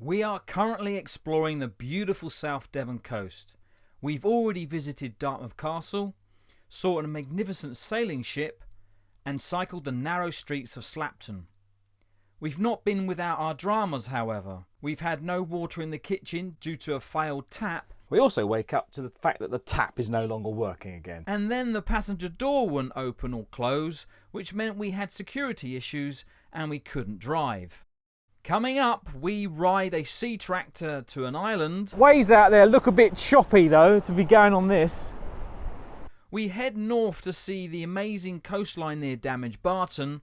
We are currently exploring the beautiful South Devon coast. We've already visited Dartmouth Castle, saw a magnificent sailing ship, and cycled the narrow streets of Slapton. We've not been without our dramas, however. We've had no water in the kitchen due to a failed tap. We also wake up to the fact that the tap is no longer working again. And then the passenger door wouldn't open or close, which meant we had security issues and we couldn't drive. Coming up, we ride a sea tractor to an island. Waves out there look a bit choppy though to be going on this. We head north to see the amazing coastline near Damage Barton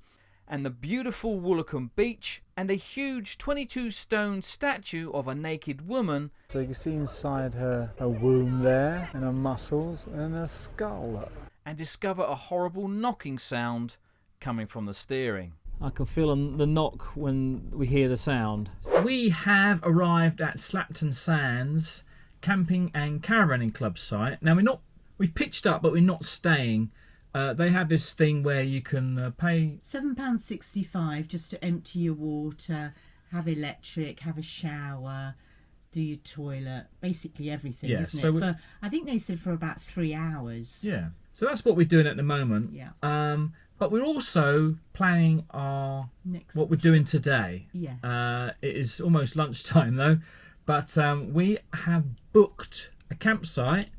and the beautiful Woolacombe beach and a huge 22-stone statue of a naked woman. So you can see inside her womb there and her muscles and her skull. And discover a horrible knocking sound coming from the steering. I can feel the knock when we hear the sound. We have arrived at Slapton Sands Camping and Caravanning Club site. Now we've pitched up, but we're not staying. They have this thing where you can pay £7.65 just to empty your water, have electric, have a shower, do your toilet, basically everything, Yeah, isn't so it? I think they said for about 3 hours. Yeah. So that's what we're doing at the moment. Yeah. But we're also planning what we're doing today. Yes. It is almost lunchtime though, but we have booked a campsite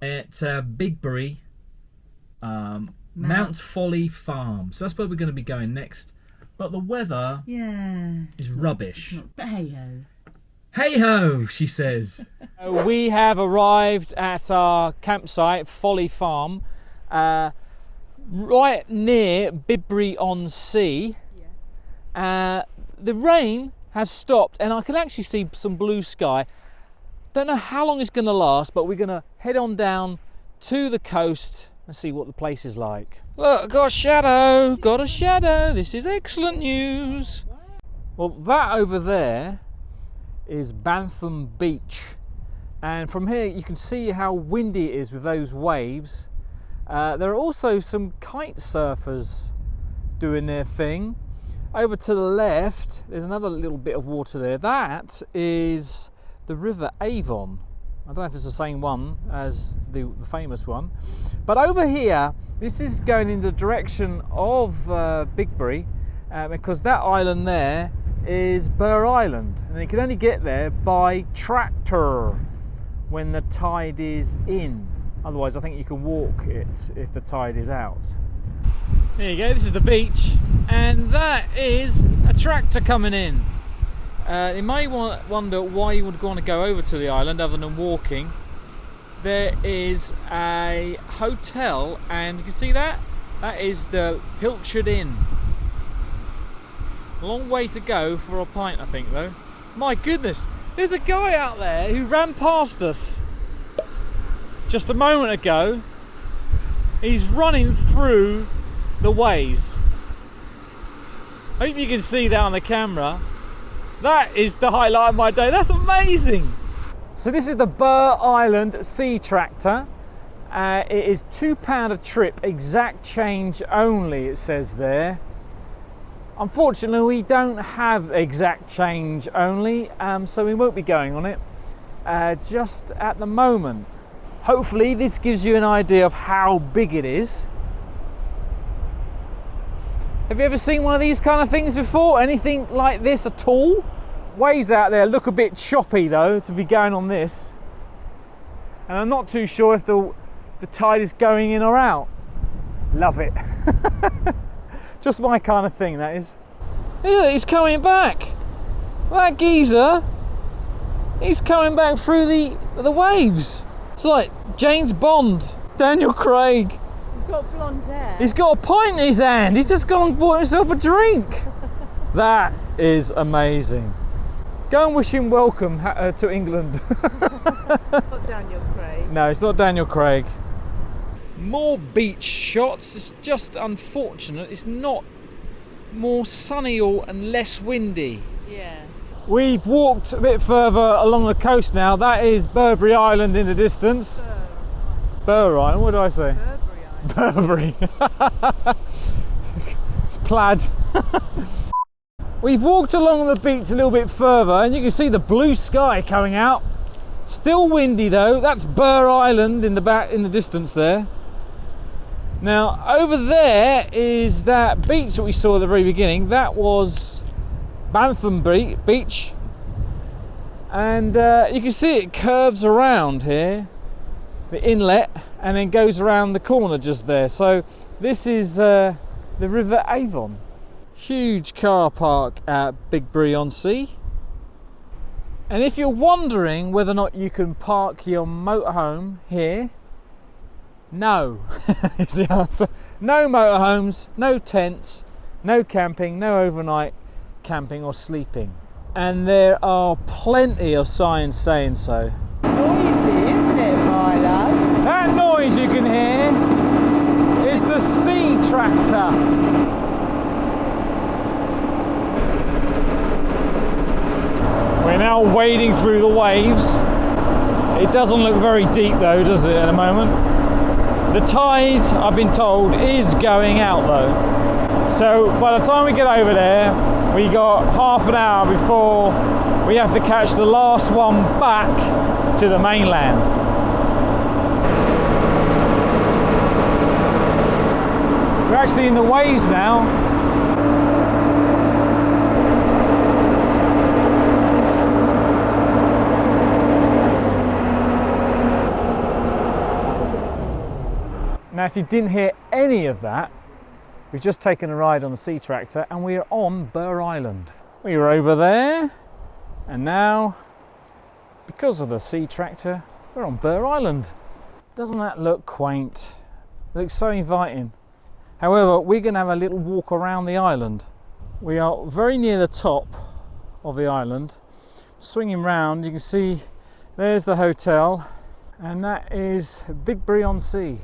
at Bigbury, Mount Folly Farm. So that's where we're going to be going next. But the weather is rubbish. But hey-ho. Hey-ho, she says. We have arrived at our campsite, Folly Farm, right near Bigbury-on-Sea. Yes. The rain has stopped and I can actually see some blue sky. Don't know how long it's going to last, but we're going to head on down to the coast and see what the place is like. Look, got a shadow, got a shadow. This is excellent news. Well, that over there is Bantham Beach. And from here you can see how windy it is with those waves. There are also some kite surfers doing their thing. Over to the left, there's another little bit of water there. That is the River Avon. I don't know if it's the same one as the famous one. But over here, this is going in the direction of Bigbury, because that island there is Burr Island. And you can only get there by tractor when the tide is in. Otherwise, I think you can walk it if the tide is out. There you go, this is the beach, and that is a tractor coming in. You may wonder why you would want to go over to the island other than walking. There is a hotel, and you can see that? That is the Pilchard Inn. Long way to go for a pint, I think, though. My goodness, there's a guy out there who ran past us just a moment ago. He's running through the waves. I hope you can see that on the camera. That is the highlight of my day. That's amazing. So this is the Burr Island Sea Tractor. It is £2 a trip, exact change only, it says there. Unfortunately, we don't have exact change only, so we won't be going on it just at the moment. Hopefully this gives you an idea of how big it is. Have you ever seen one of these kind of things before? Anything like this at all? Waves out there look a bit choppy though to be going on this. And I'm not too sure if the tide is going in or out. Love it. Just my kind of thing, that is. Yeah, he's coming back. That geezer, he's coming back through the waves. It's like James Bond, Daniel Craig. He's got blonde hair. He's got a pint in his hand. He's just gone and bought himself a drink. That is amazing. Go and wish him welcome to England. Not Daniel Craig. No, it's not Daniel Craig. More beach shots. It's just unfortunate it's not more sunny and less windy. Yeah. We've walked a bit further along the coast now. That is Burbury Island in the distance. Burr Island, what did I say? Burbury. It's plaid. We've walked along the beach a little bit further and you can see the blue sky coming out. Still windy though. That's Burr Island in the back, in the distance there. Now over there is that beach that we saw at the very beginning. That was Bantham Beach, and you can see it curves around here, the inlet, and then goes around the corner just there. So this is the River Avon. Huge car park at Bigbury-on-Sea. And if you're wondering whether or not you can park your motorhome here, no is the answer. No motorhomes, no tents, no camping, no overnight camping or sleeping. And there are plenty of signs saying so. Noisy, isn't it, Milo? That noise you can hear is the sea tractor. We're now wading through the waves. It doesn't look very deep though, does it, at the moment? The tide, I've been told, is going out though. So by the time we get over there, we got half an hour before we have to catch the last one back to the mainland. We're actually in the waves now. Now, if you didn't hear any of that, we've just taken a ride on the sea tractor and we are on Burr Island. We were over there, and now, because of the sea tractor, we're on Burr Island. Doesn't that look quaint? It looks so inviting. However, we're going to have a little walk around the island. We are very near the top of the island. Swinging round, you can see there's the hotel, and that is Bigbury-on-Sea.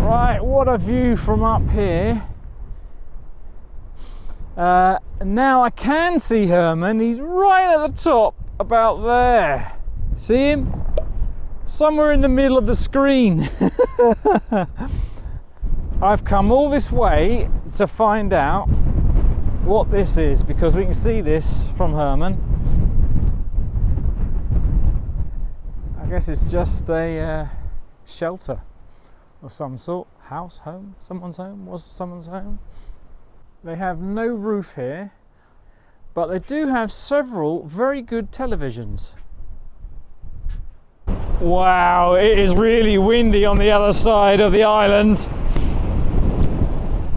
Right, what a view from up here. Now I can see Herman. He's right at the top, about there. See him? Somewhere in the middle of the screen. I've come all this way to find out what this is, because we can see this from Herman. I guess it's just a shelter of some sort. House, home, someone's home, was someone's home. They have no roof here, but they do have several very good televisions. Wow, it is really windy on the other side of the island,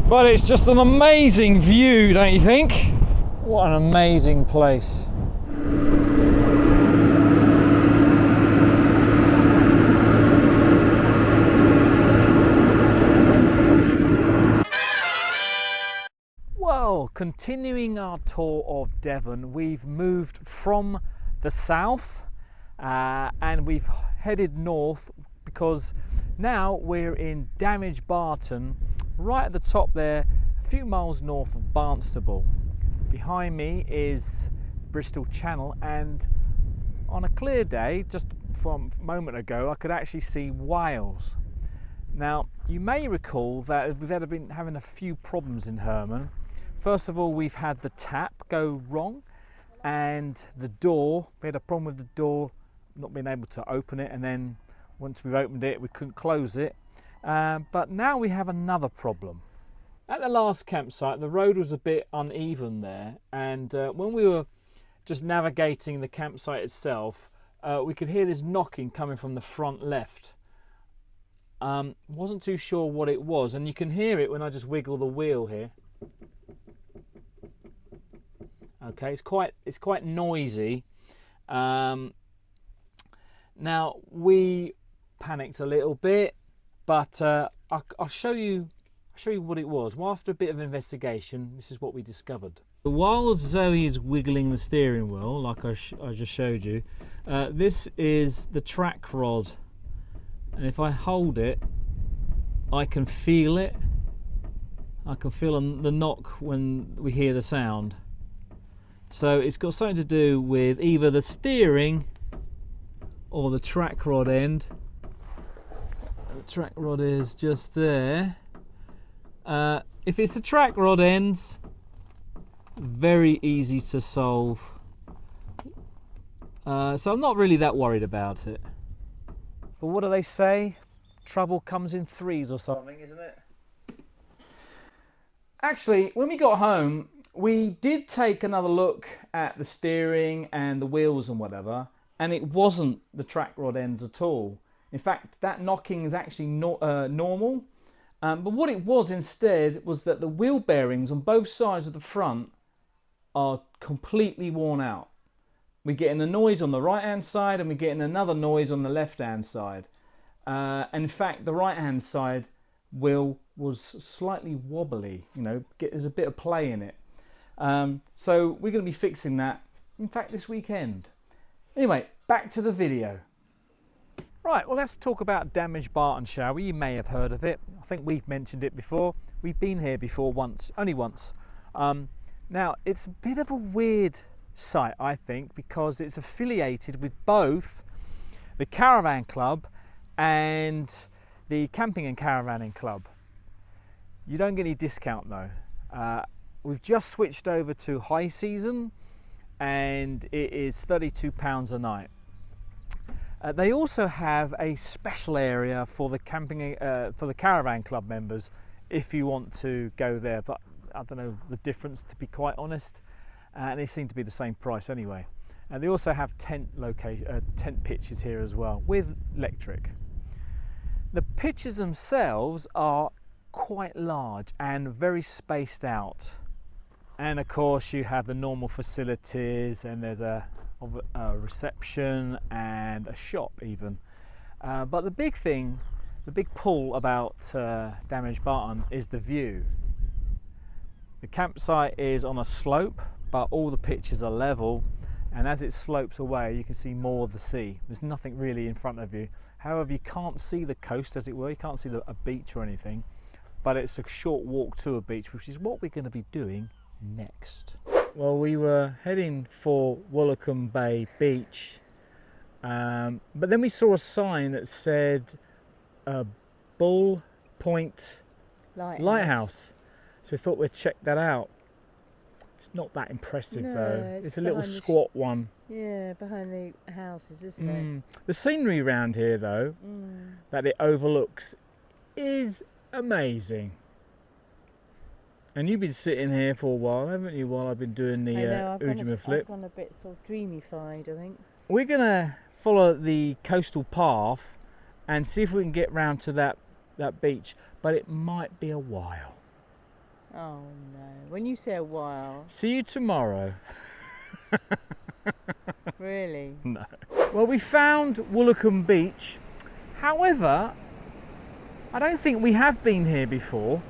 but it's just an amazing view, don't you think? What an amazing place. Well, continuing our tour of Devon, we've moved from the south and we've headed north, because now we're in Damage Barton, right at the top there, a few miles north of Barnstable. Behind me is Bristol Channel, and on a clear day, just from a moment ago, I could actually see Wales. Now, you may recall that we've been having a few problems in Herman. First of all, we've had the tap go wrong, and the door, we had a problem with the door not being able to open it, and then once we've opened it we couldn't close it. But now we have another problem. At the last campsite the road was a bit uneven there, and when we were just navigating the campsite itself, we could hear this knocking coming from the front left. Wasn't too sure what it was, and you can hear it when I just wiggle the wheel here. Okay, it's quite noisy. Now we panicked a little bit, but I'll show you what it was. Well, after a bit of investigation, this is what we discovered. While Zoe is wiggling the steering wheel, like I just showed you, this is the track rod, and if I hold it, I can feel it. I can feel the knock when we hear the sound. So it's got something to do with either the steering or the track rod end. The track rod is just there. If it's the track rod ends, very easy to solve. So I'm not really that worried about it. But what do they say? Trouble comes in threes or something, isn't it? Actually, when we got home, we did take another look at the steering and the wheels and whatever, and it wasn't the track rod ends at all. In fact, that knocking is actually normal. But what it was instead was that the wheel bearings on both sides of the front are completely worn out. We're getting a noise on the right hand side and we're getting another noise on the left hand side. And in fact, the right hand side wheel was slightly wobbly, you know, there's a bit of play in it. So we're going to be fixing that, in fact, this weekend. Anyway, back to the video. Right, well, let's talk about Damage Barton, shall we? You may have heard of it. I think we've mentioned it before. We've been here before once, only once. Now, it's a bit of a weird site, I think, because it's affiliated with both the Caravan Club and the Camping and Caravanning Club. You don't get any discount though. We've just switched over to high season and it is £32 a night. They also have a special area for the for the Caravan Club members if you want to go there, but I don't know the difference, to be quite honest, and they seem to be the same price anyway. And they also have tent pitches here as well with electric. The pitches themselves are quite large and very spaced out, and of course you have the normal facilities, and there's a reception and a shop even. But the big thing, the big pull about Damage Barton is the view. The campsite is on a slope, but all the pitches are level, and as it slopes away you can see more of the sea. There's nothing really in front of you. However, you can't see the coast, as it were. You can't see a beach or anything, but it's a short walk to a beach, which is what we're going to be doing next. Well, we were heading for Woolacombe Bay Beach, but then we saw a sign that said Bull Point Lighthouse. So we thought we'd check that out. It's not that impressive though. It's a little squat one. Yeah, behind the houses, isn't it? The scenery around here though, that it overlooks, is amazing. And you've been sitting here for a while, haven't you, while I've been doing the Ujima flip? I've gone a bit sort of dreamy-fied, I think. We're going to follow the coastal path and see if we can get round to that beach, but it might be a while. Oh no, when you say a while... See you tomorrow. Really? No. Well, we found Woolacombe Beach. However, I don't think we have been here before.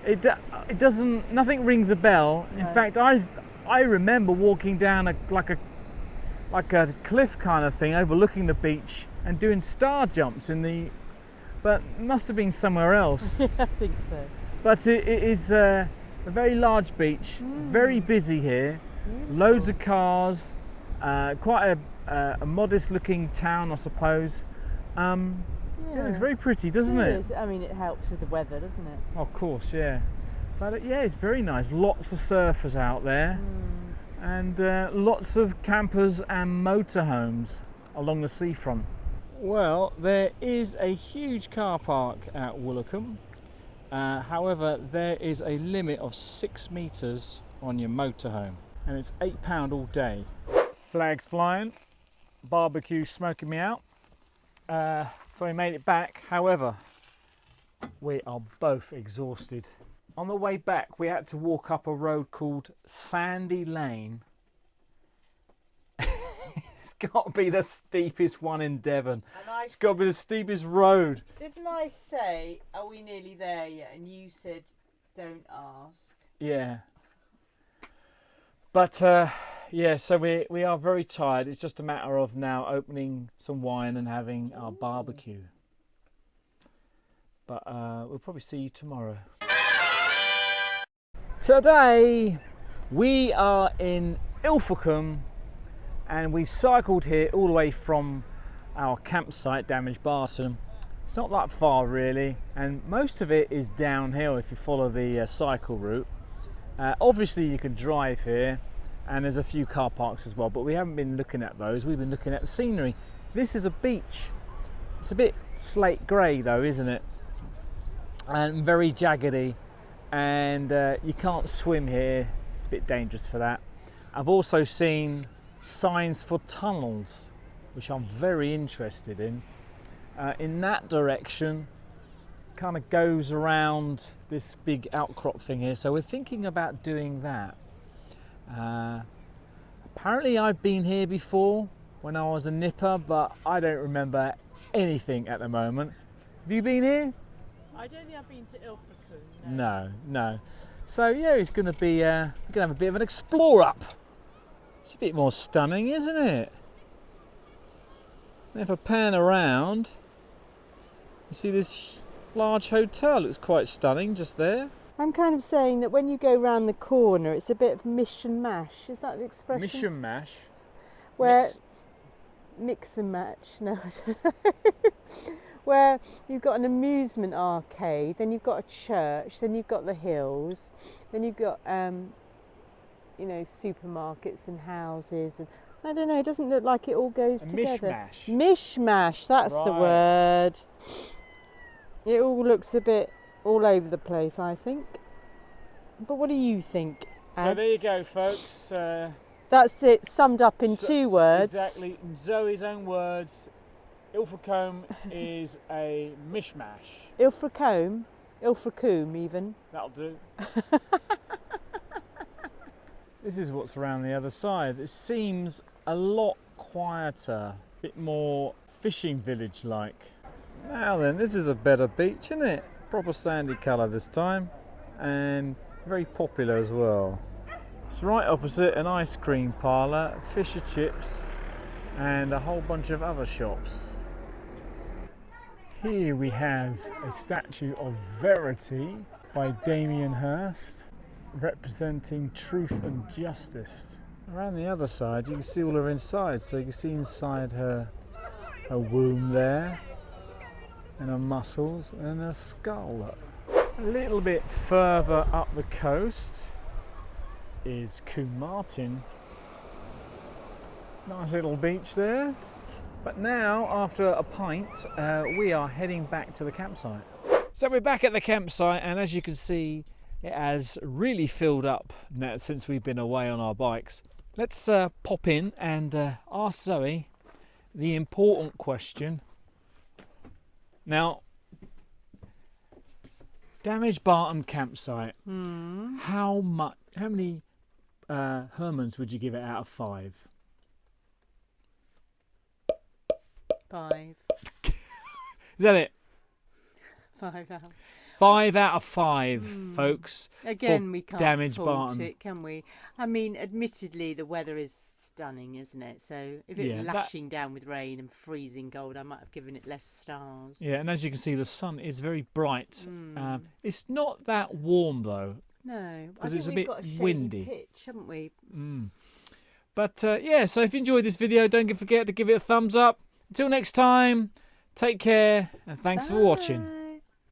It doesn't, nothing rings a bell. No. In fact, I remember walking down like a cliff kind of thing overlooking the beach and doing star jumps but it must have been somewhere else. Yeah, I think so. But it is a very large beach, very busy here, loads of cars, quite a modest looking town, I suppose. Yeah, it's very pretty, doesn't it? I mean, it helps with the weather, doesn't it? Of course, yeah. But yeah, it's very nice. Lots of surfers out there, and lots of campers and motorhomes along the seafront. Well, there is a huge car park at Woolacombe. However, there is a limit of 6 metres on your motorhome, and it's £8 all day. Flags flying, barbecue smoking me out. So we made it back. However, we are both exhausted. On the way back, we had to walk up a road called Sandy Lane. It's got to be the steepest one in Devon. It's got to be the steepest road. Didn't I say, are we nearly there yet? And you said, don't ask. Yeah. But yeah, so we are very tired. It's just a matter of now opening some wine and having our barbecue. But we'll probably see you tomorrow. Today we are in Ilfracombe, and we've cycled here all the way from our campsite, Damage Barton, It's not that far really, and most of it is downhill if you follow the cycle route. Obviously you can drive here, and there's a few car parks as well, but we haven't been looking at those. We've been looking at the scenery. This is a beach. It's a bit slate grey though, isn't it? And very jaggedy, and you can't swim here. It's a bit dangerous for that. I've also seen signs for tunnels, which I'm very interested in. In that direction, kind of goes around this big outcrop thing here, so we're thinking about doing that. Apparently I've been here before when I was a nipper, but I don't remember anything at the moment. Have you been here? I don't think I've been to Ilfracombe. No. So yeah, it's going to be we're going to have a bit of an explore up. It's a bit more stunning, isn't it? If I pan around, you see this large hotel. Looks quite stunning just there. I'm kind of saying that when you go round the corner, it's a bit of mish and mash. Is that the expression? Mish and mash. Where mix and match? No, I don't know. Where you've got an amusement arcade, then you've got a church, then you've got the hills, then you've got you know, supermarkets and houses, and I don't know. It doesn't look like it all goes together. Mishmash. Mishmash. That's the word. It all looks a bit all over the place, I think. But what do you think, So Ads? there you go, folks. That's it, summed up in 2 words. Exactly, in Zoe's own words, Ilfracombe is a mishmash. Ilfracombe? Ilfracombe, even. That'll do. This is what's around the other side. It seems a lot quieter, a bit more fishing village-like. Now then, this is a better beach, isn't it? Proper sandy colour this time, and very popular as well. It's right opposite an ice cream parlour, fish and chips, and a whole bunch of other shops. Here we have a statue of Verity by Damien Hirst, representing truth and justice. Around the other side you can see all her inside, so you can see inside her womb there, and her muscles and her skull. A little bit further up the coast is Combe Martin. Nice little beach there. But now, after a pint, we are heading back to the campsite. So we're back at the campsite, and as you can see, it has really filled up now since we've been away on our bikes. Let's pop in and ask Zoe the important question. Now, Damage Barton campsite. How many Hermans would you give it out of 5? 5. Is that it? 5 out. 5 out of 5, folks. Again, for we can't Damage fault Barton. it, can we? I mean, admittedly, the weather is stunning, isn't it? So if it Yeah, was that- lashing down with rain and freezing cold, I might have given it less stars. Yeah, and as you can see, the sun is very bright. It's not that warm though. No, I 'Cause think it's a we've bit got a shady windy. pitch, haven't we? But yeah, so if you enjoyed this video, don't forget to give it a thumbs up. Until next time, take care and thanks for watching.